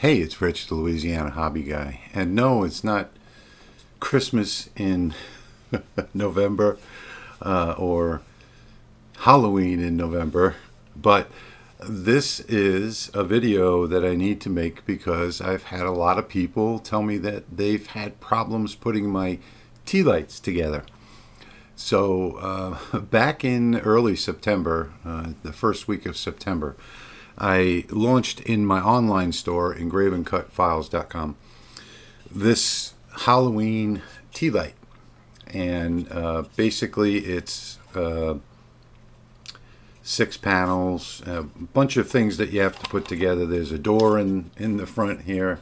Hey, it's Rich, the Louisiana hobby guy. And no, it's not Christmas in November or Halloween in November, but this is a video that I need to make because I've had a lot of people tell me that they've had problems putting my tea lights together. So back in early September, the first week of September, I launched in my online store, engraveandcutfiles.com, this Halloween tea light. And basically it's 6 panels, a bunch of things that you have to put together. There's a door in the front here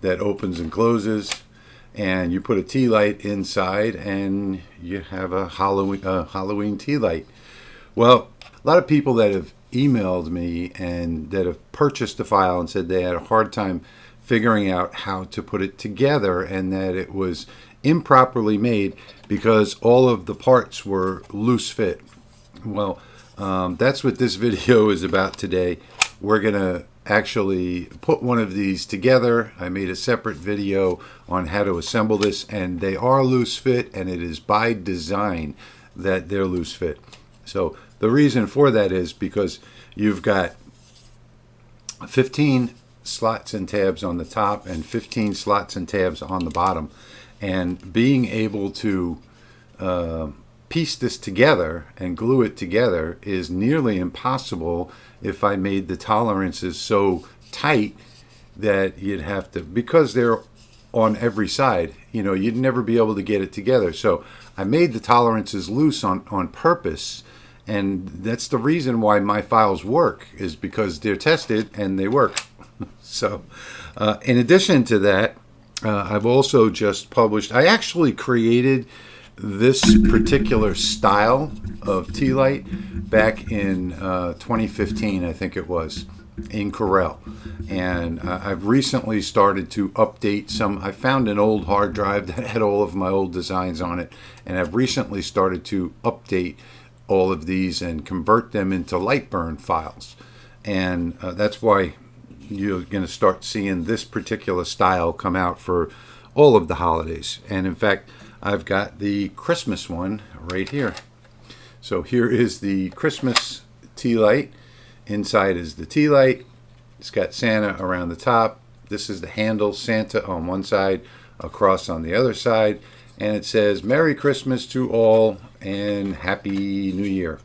that opens and closes, and you put a tea light inside and you have a Halloween tea light. Well, a lot of people that have emailed me and that have purchased the file and said they had a hard time figuring out how to put it together and that it was improperly made because all of the parts were loose fit. Well, that's what this video is about today. We're gonna actually put one of these together. I made a separate video on how to assemble this, and they are loose fit, and it is by design that they're loose fit. So the reason for that is because you've got 15 slots and tabs on the top and 15 slots and tabs on the bottom, and being able to piece this together and glue it together is nearly impossible if I made the tolerances so tight that you'd have to, because they're on every side, you'd never be able to get it together. So I made the tolerances loose on purpose, and that's the reason why my files work, is because they're tested and they work. So in addition to that, I've also just published, I actually created this particular style of tea light back in 2015, I think it was, in Corel. And I've recently started to update some. I found an old hard drive that had all of my old designs on it, and I've recently started to update all of these and convert them into Lightburn files. And that's why you're going to start seeing this particular style come out for all of the holidays. And in fact, I've got the Christmas one right here. So here is the Christmas tea light. Inside is the tea light. It's got Santa around the top. This is the handle, Santa on one side, a cross on the other side, and it says Merry Christmas to all and Happy New Year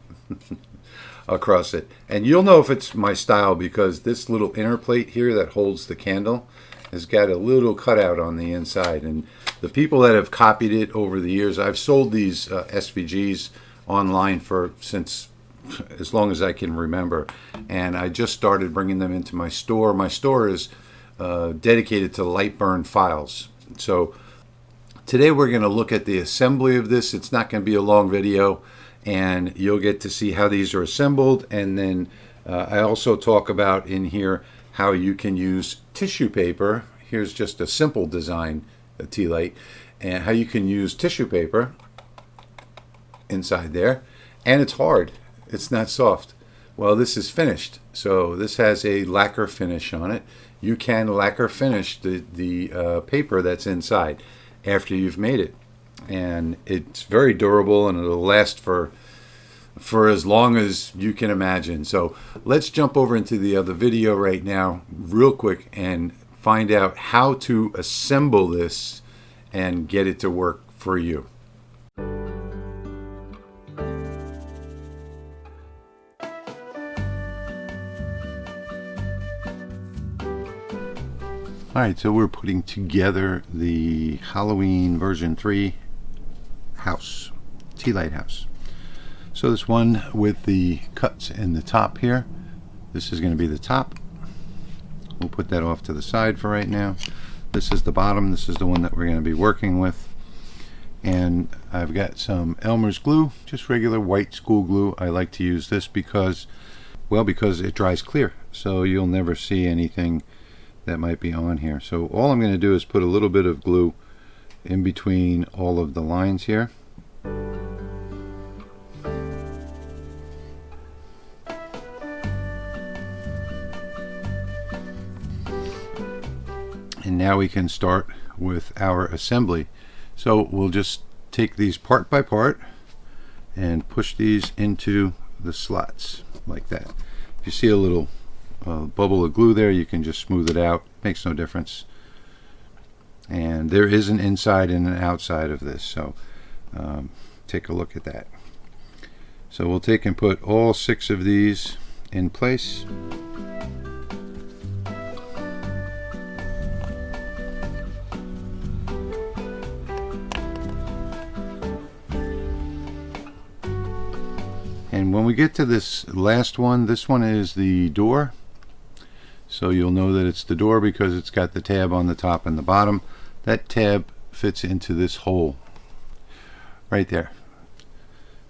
across it. And you'll know if it's my style because this little inner plate here that holds the candle has got a little cutout on the inside. And the people that have copied it over the years, I've sold these SVGs online since as long as I can remember, and I just started bringing them into my store. My store is dedicated to Lightburn files. So today we're going to look at the assembly of this. It's not going to be a long video, and you'll get to see how these are assembled. And then I also talk about in here how you can use tissue paper. Here's just a simple design, a tea light, and how you can use tissue paper inside there. And it's hard. It's not soft. Well, this is finished. So this has a lacquer finish on it. You can lacquer finish the paper that's inside after you've made it. And it's very durable, and it'll last for as long as you can imagine. So let's jump over into the other video right now real quick and find out how to assemble this and get it to work for you. Alright, so we're putting together the Halloween version 3 house, tea light house. So this one with the cuts in the top here, this is going to be the top. We'll put that off to the side for right now. This is the bottom. This is the one that we're going to be working with. And I've got some Elmer's glue, just regular white school glue. I like to use this because it dries clear, so you'll never see anything that might be on here. So all I'm going to do is put a little bit of glue in between all of the lines here. And now we can start with our assembly. So we'll just take these part by part and push these into the slots like that. If you see a little bubble of glue there, you can just smooth it out. Makes no difference. And there is an inside and an outside of this, so take a look at that. So we'll take and put all 6 of these in place. And when we get to this last one, this one is the door. So you'll know that it's the door because it's got the tab on the top and the bottom. That tab fits into this hole right there.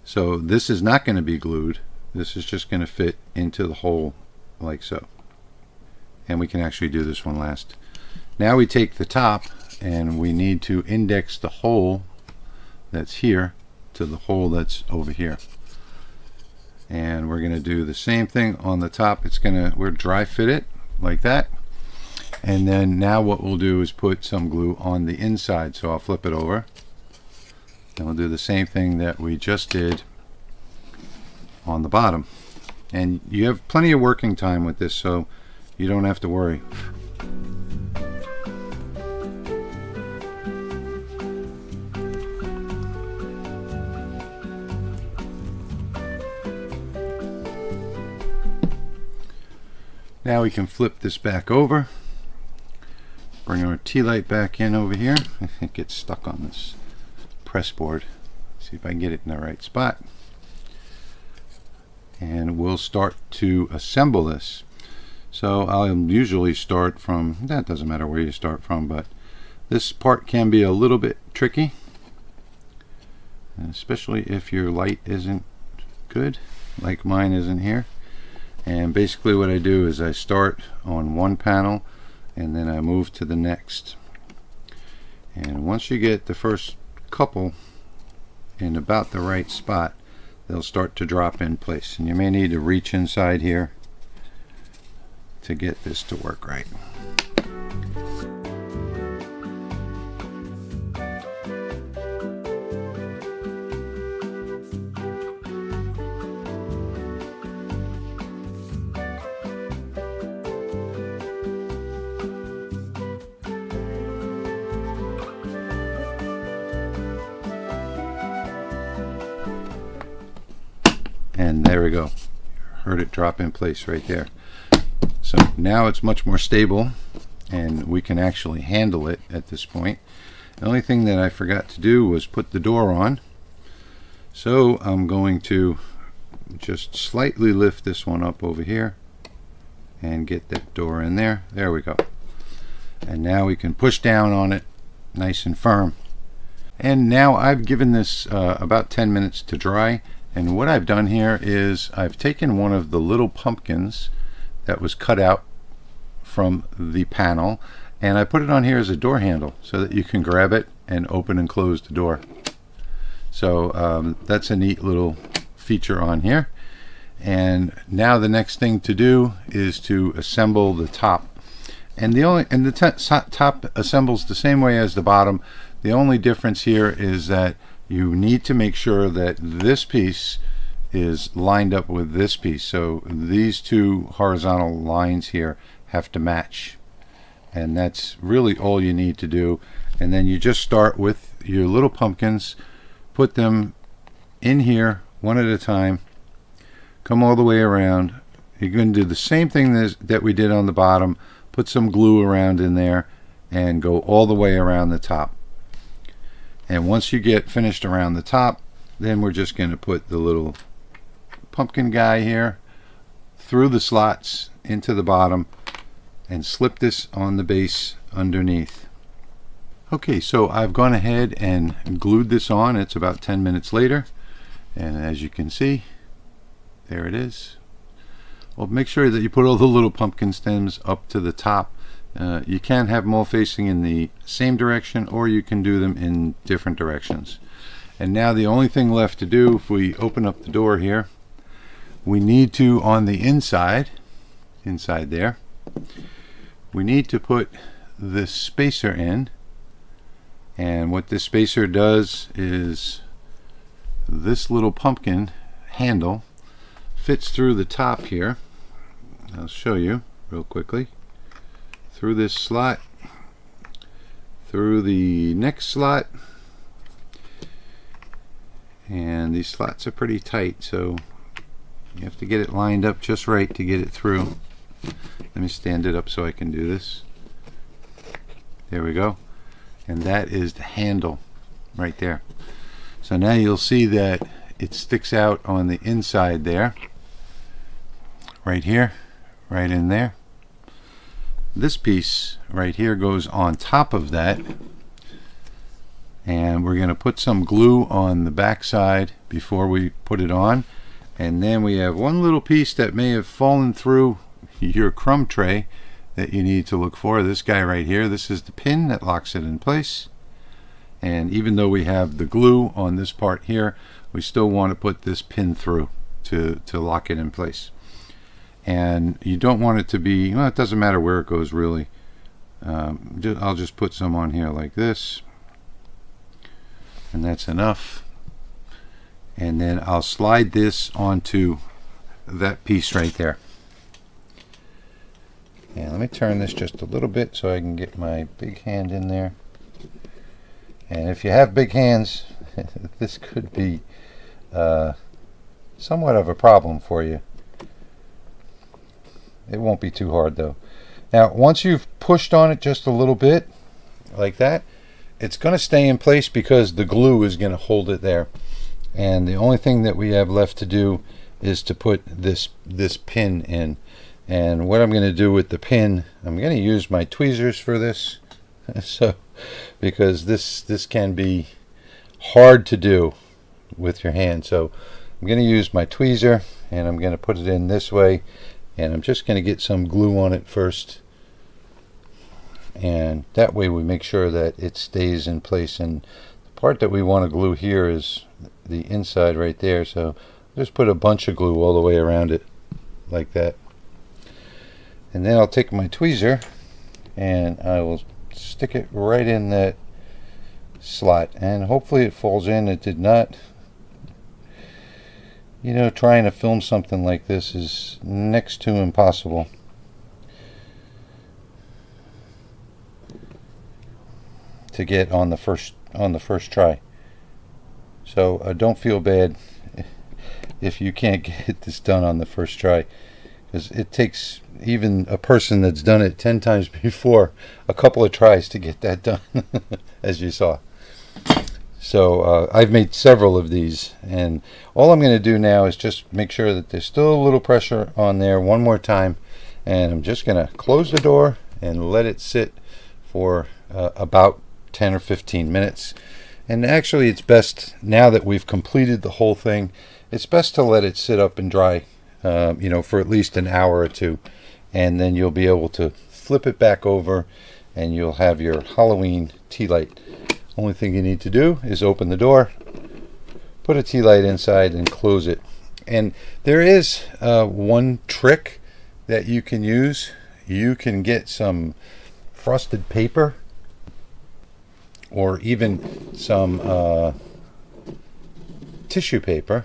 So this is not going to be glued. This is just going to fit into the hole like so. And we can actually do this one last. Now we take the top and we need to index the hole that's here to the hole that's over here. And we're going to do the same thing on the top. We're dry fit it like that. And then now what we'll do is put some glue on the inside. So I'll flip it over. And we'll do the same thing that we just did on the bottom. And you have plenty of working time with this, so you don't have to worry. Now we can flip this back over, bring our Tealight back in over here. It gets stuck on this press board. See if I can get it in the right spot. And we'll start to assemble this. So I'll usually start from, that doesn't matter where you start from, but this part can be a little bit tricky, especially if your light isn't good, like mine isn't here. And basically what I do is I start on one panel and then I move to the next. And once you get the first couple in about the right spot, they'll start to drop in place. And you may need to reach inside here to get this to work right. And there we go. Heard it drop in place right there. So now it's much more stable and we can actually handle it at this point. The only thing that I forgot to do was put the door on. So I'm going to just slightly lift this one up over here and get that door in there. There we go. And now we can push down on it nice and firm. And now I've given this about 10 minutes to dry. And what I've done here is I've taken one of the little pumpkins that was cut out from the panel and I put it on here as a door handle so that you can grab it and open and close the door. So that's a neat little feature on here. And now the next thing to do is to assemble the top. And the top assembles the same way as the bottom. The only difference here is that you need to make sure that this piece is lined up with this piece. So these two horizontal lines here have to match. And that's really all you need to do. And then you just start with your little pumpkins, put them in here one at a time, come all the way around. You're going to do the same thing that we did on the bottom, put some glue around in there and go all the way around the top. And once you get finished around the top, then we're just going to put the little pumpkin guy here through the slots into the bottom and slip this on the base underneath. Okay, so I've gone ahead and glued this on. It's about 10 minutes later, and as you can see, there it is. Well, make sure that you put all the little pumpkin stems up to the top. You can have them all facing in the same direction, or you can do them in different directions. And now the only thing left to do, if we open up the door here, we need to, on the inside there, we need to put this spacer in, and what this spacer does is this little pumpkin handle fits through the top here. I'll show you real quickly. Through this slot, through the next slot, and these slots are pretty tight, so you have to get it lined up just right to get it through. Let me stand it up so I can do this. There we go. And that is the handle right there. So now you'll see that it sticks out on the inside there, right here, right in there. This piece right here goes on top of that, and we're going to put some glue on the back side before we put it on. And then we have one little piece that may have fallen through your crumb tray that you need to look for. This guy right here, this is the pin that locks it in place. And even though we have the glue on this part here, we still want to put this pin through to lock it in place. And you don't want it to be, well, it doesn't matter where it goes really. I'll just put some on here like this, and that's enough. And then I'll slide this onto that piece right there. And let me turn this just a little bit so I can get my big hand in there. And if you have big hands, this could be somewhat of a problem for you. It won't be too hard though. Now once you've pushed on it just a little bit like that, it's going to stay in place because the glue is going to hold it there. And the only thing that we have left to do is to put this pin in. And what I'm going to do with the pin, I'm going to use my tweezers for this. So because this can be hard to do with your hand. So I'm going to use my tweezer, and I'm going to put it in this way, and I'm just going to get some glue on it first, and that way we make sure that it stays in place. And the part that we want to glue here is the inside right there, so just put a bunch of glue all the way around it like that. And then I'll take my tweezer and I will stick it right in that slot, and hopefully it falls in. It did not. You know, trying to film something like this is next to impossible. To get on the first try. So don't feel bad if you can't get this done on the first try, because it takes even a person that's done it 10 times before a couple of tries to get that done, as you saw. So I've made several of these, and all I'm going to do now is just make sure that there's still a little pressure on there one more time, and I'm just going to close the door and let it sit for about 10 or 15 minutes. And actually it's best, now that we've completed the whole thing, it's best to let it sit up and dry you know, for at least an hour or two, and then you'll be able to flip it back over and you'll have your Halloween tea light. Only thing you need to do is open the door, put a tea light inside, and close it. And there is one trick that you can use. You can get some frosted paper, or even some tissue paper,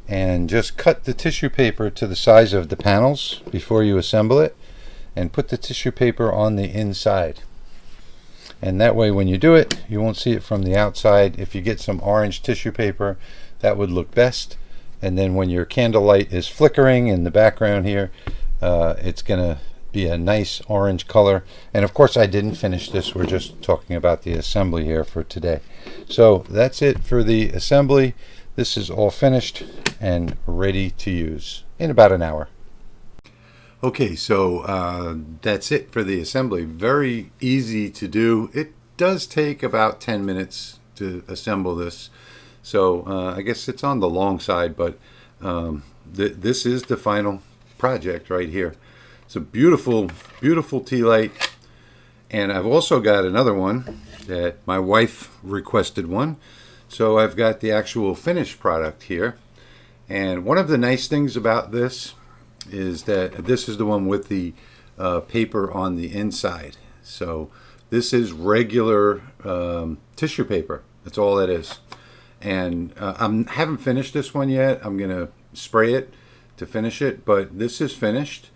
and just cut the tissue paper to the size of the panels before you assemble it, and put the tissue paper on the inside. And that way when you do it, you won't see it from the outside. If you get some orange tissue paper, that would look best. And then when your candlelight is flickering in the background here, it's gonna be a nice orange color. And of course I didn't finish this, we're just talking about the assembly here for today. So that's it for the assembly. This is all finished and ready to use in about an hour. Okay, so that's it for the assembly. Very easy to do. It does take about 10 minutes to assemble this. So I guess it's on the long side, but this is the final project right here. It's a beautiful, beautiful tea light. And I've also got another one that my wife requested one. So I've got the actual finished product here. And one of the nice things about this is that this is the one with the paper on the inside. So this is regular tissue paper. That's all that is. And I haven't finished this one yet. I'm going to spray it to finish it, but this is finished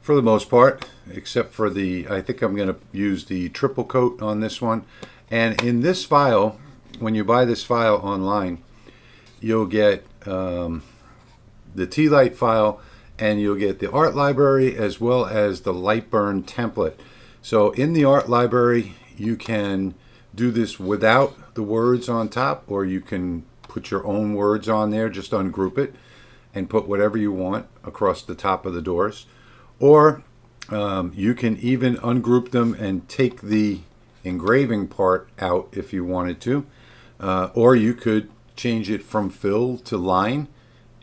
for the most part, except for I think I'm going to use the triple coat on this one. And in this file, when you buy this file online, you'll get the Tealight file, and you'll get the art library as well as the Lightburn template. So in the art library, you can do this without the words on top, or you can put your own words on there, just ungroup it and put whatever you want across the top of the doors. Or you can even ungroup them and take the engraving part out if you wanted to. Or you could change it from fill to line,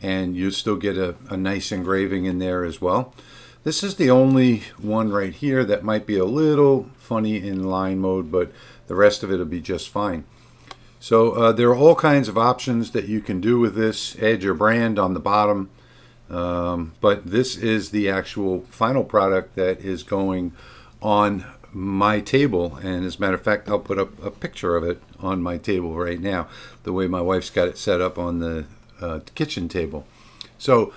and you still get a nice engraving in there as well. This is the only one right here that might be a little funny in line mode, but the rest of it will be just fine. So there are all kinds of options that you can do with this. Add your brand on the bottom, but this is the actual final product that is going on my table. And as a matter of fact, I'll put up a picture of it on my table right now, the way my wife's got it set up on the kitchen table. So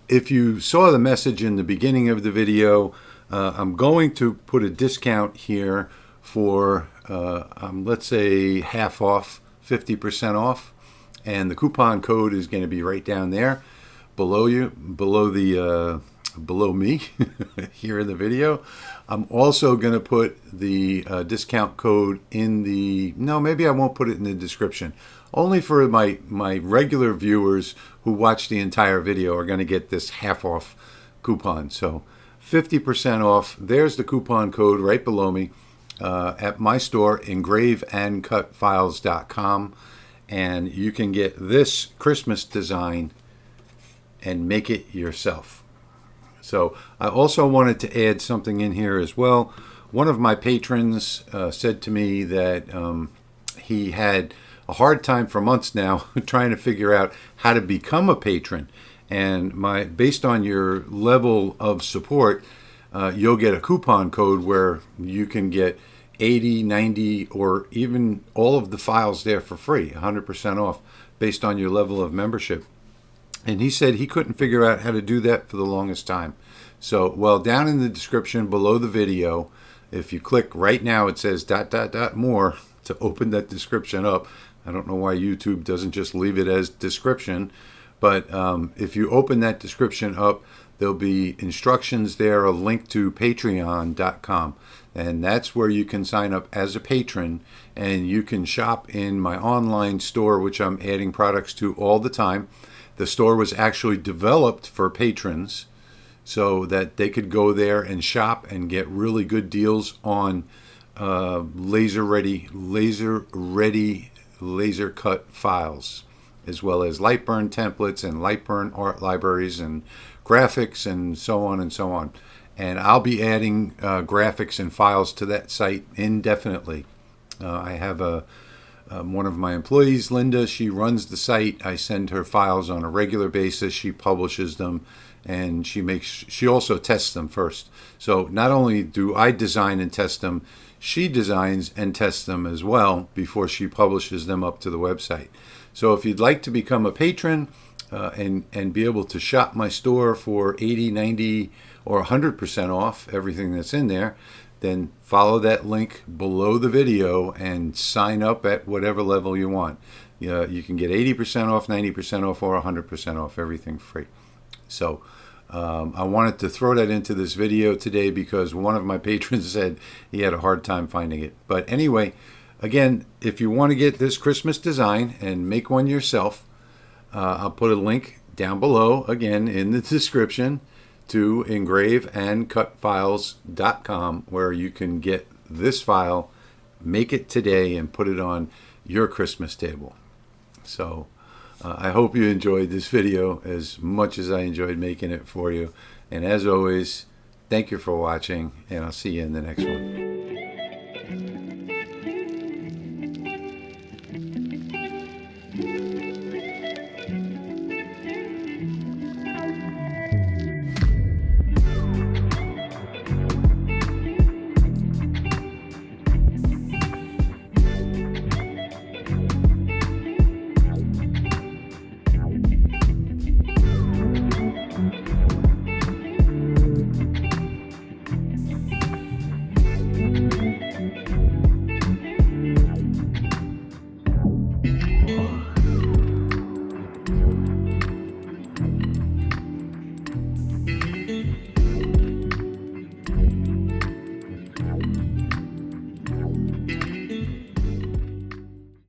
if you saw the message in the beginning of the video, I'm going to put a discount here for let's say half off, 50% off, and the coupon code is going to be right down there below you, below me here in the video. I'm also going to put the discount code in maybe I won't put it in the description. Only for my regular viewers who watch the entire video are going to get this half off coupon. So 50% off. There's the coupon code right below me at my store, engraveandcutfiles.com. And you can get this Christmas design and make it yourself. So I also wanted to add something in here as well. One of my patrons said to me that he had a hard time for months now trying to figure out how to become a patron. And based on your level of support, you'll get a coupon code where you can get 80, 90, or even all of the files there for free, 100% off, based on your level of membership. And he said he couldn't figure out how to do that for the longest time. So, well, down in the description below the video, if you click right now, it says ... more to open that description up. I don't know why YouTube doesn't just leave it as description, but if you open that description up, there'll be instructions there, a link to patreon.com, and that's where you can sign up as a patron, and you can shop in my online store, which I'm adding products to all the time. The store was actually developed for patrons so that they could go there and shop and get really good deals on laser cut files, as well as Lightburn templates and Lightburn art libraries and graphics and so on and so on. And I'll be adding graphics and files to that site indefinitely. I have one of my employees, Linda, she runs the site. I send her files on a regular basis. She publishes them, and she also tests them first. So not only do I design and test them, she designs and tests them as well before she publishes them up to the website. So if you'd like to become a patron and be able to shop my store for 80, 90, or 100% off everything that's in there, then follow that link below the video and sign up at whatever level you want. You can get 80% off, 90% off, or 100% off, everything free. So I wanted to throw that into this video today because one of my patrons said he had a hard time finding it. But anyway, again, if you want to get this Christmas design and make one yourself, I'll put a link down below, again, in the description, to engraveandcutfiles.com, where you can get this file, make it today, and put it on your Christmas table. So I hope you enjoyed this video as much as I enjoyed making it for you. And as always, thank you for watching, and I'll see you in the next one.